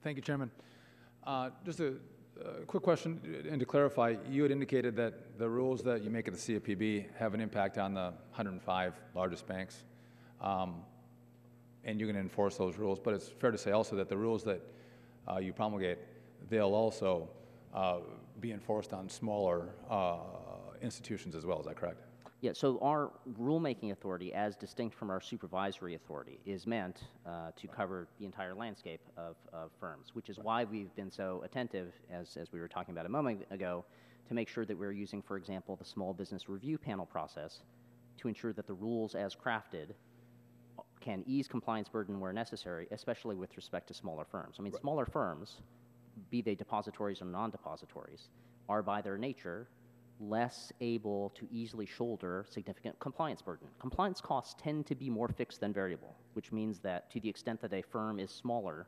Thank you, Chairman. Just a quick question, and to clarify, you had indicated that the rules that you make at the CFPB have an impact on the 105 largest banks, and you're going to enforce those rules, but it's fair to say also that the rules that you promulgate, they'll also be enforced on smaller institutions as well. Is that correct? Yeah, so our rulemaking authority, as distinct from our supervisory authority, is meant to cover the entire landscape of firms, which is why we've been so attentive, as we were talking about a moment ago, to make sure that we're using, for example, the small business review panel process to ensure that the rules as crafted can ease compliance burden where necessary, especially with respect to smaller firms. I mean, smaller firms, be they depositories or non-depositories, are by their nature less able to easily shoulder significant compliance burden. Compliance costs tend to be more fixed than variable, which means that to the extent that a firm is smaller,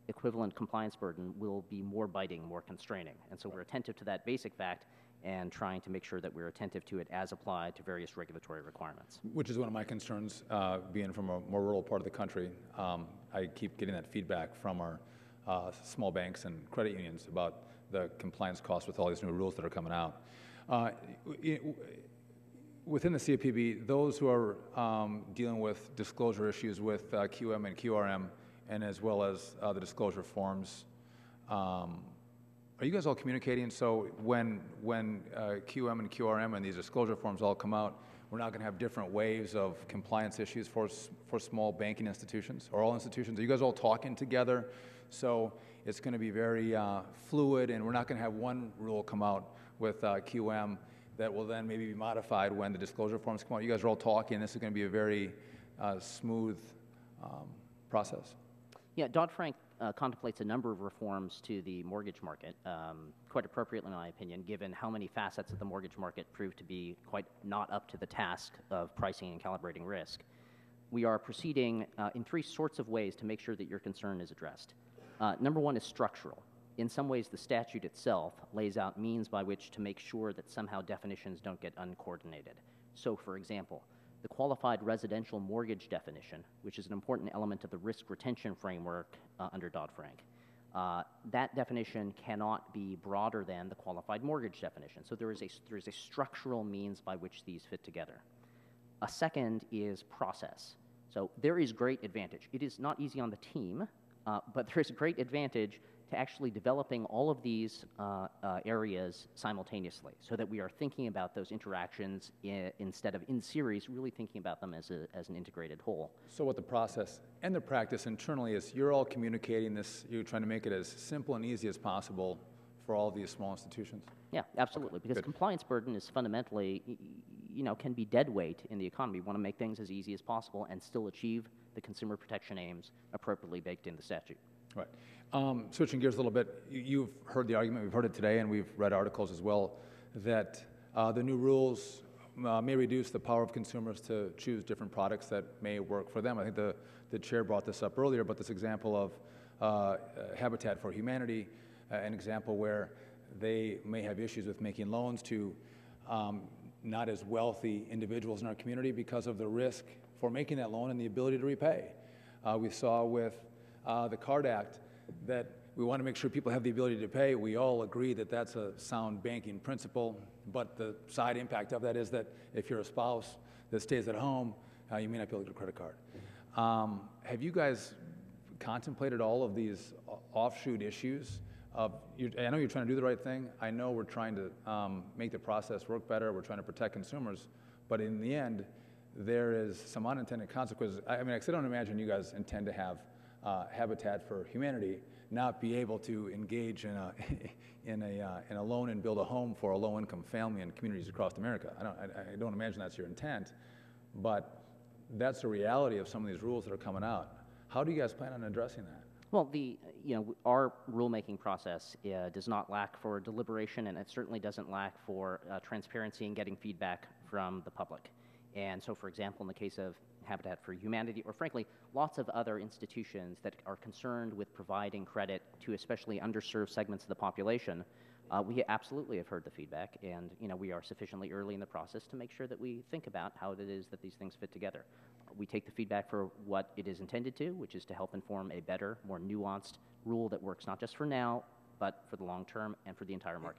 equivalent compliance burden will be more biting, more constraining. And so we're attentive to that basic fact and trying to make sure that we're attentive to it as applied to various regulatory requirements. Which is one of my concerns, being from a more rural part of the country. I keep getting that feedback from our small banks and credit unions about the compliance costs with all these new rules that are coming out. Within the CFPB, those who are dealing with disclosure issues with QM and QRM, and as well as the disclosure forms, are you guys all communicating? So when QM and QRM and these disclosure forms all come out, we're not going to have different waves of compliance issues for small banking institutions or all institutions? Are you guys all talking together? So it's going to be very fluid, and we're not going to have one rule come out with QM that will then maybe be modified when the disclosure forms come out. You guys are all talking. This is going to be a very smooth process. Yeah, Dodd-Frank contemplates a number of reforms to the mortgage market, quite appropriately in my opinion, given how many facets of the mortgage market prove to be quite not up to the task of pricing and calibrating risk. We are proceeding in three sorts of ways to make sure that your concern is addressed. Number one is structural. In some ways, the statute itself lays out means by which to make sure that somehow definitions don't get uncoordinated. So, for example, the qualified residential mortgage definition, which is an important element of the risk retention framework under Dodd-Frank, that definition cannot be broader than the qualified mortgage definition. So there is a structural means by which these fit together. A second is process. So there is great advantage. It is not easy on the team, but there is a great advantage to actually developing all of these areas simultaneously so that we are thinking about those interactions instead of in series, really thinking about them as an integrated whole. So what the process and the practice internally is, you're all communicating this, you're trying to make it as simple and easy as possible for all these small institutions? Yeah, absolutely, because compliance burden is fundamentally, can be dead weight in the economy. We want to make things as easy as possible and still achieve the consumer protection aims appropriately baked in the statute. Right. Switching gears a little bit, you've heard the argument, we've heard it today, and we've read articles as well, that the new rules may reduce the power of consumers to choose different products that may work for them. I think the chair brought this up earlier, but this example of Habitat for Humanity, an example where they may have issues with making loans to not as wealthy individuals in our community because of the risk for making that loan and the ability to repay. We saw with the CARD Act that we want to make sure people have the ability to pay. We all agree that that's a sound banking principle, but the side impact of that is that if you're a spouse that stays at home, you may not be able to get a credit card. Have you guys contemplated all of these offshoot issues? I know you're trying to do the right thing. I know we're trying to make the process work better. We're trying to protect consumers, but in the end, there is some unintended consequences. I mean, I don't imagine you guys intend to have Habitat for Humanity not be able to engage in a loan and build a home for a low-income family in communities across America. I don't imagine that's your intent, but that's the reality of some of these rules that are coming out. How do you guys plan on addressing that? Well, our rulemaking process does not lack for deliberation, and it certainly doesn't lack for transparency and getting feedback from the public. And so, for example, in the case of Habitat for Humanity, or frankly, lots of other institutions that are concerned with providing credit to especially underserved segments of the population, we absolutely have heard the feedback, and we are sufficiently early in the process to make sure that we think about how it is that these things fit together. We take the feedback for what it is intended to, which is to help inform a better, more nuanced rule that works not just for now, but for the long term and for the entire market.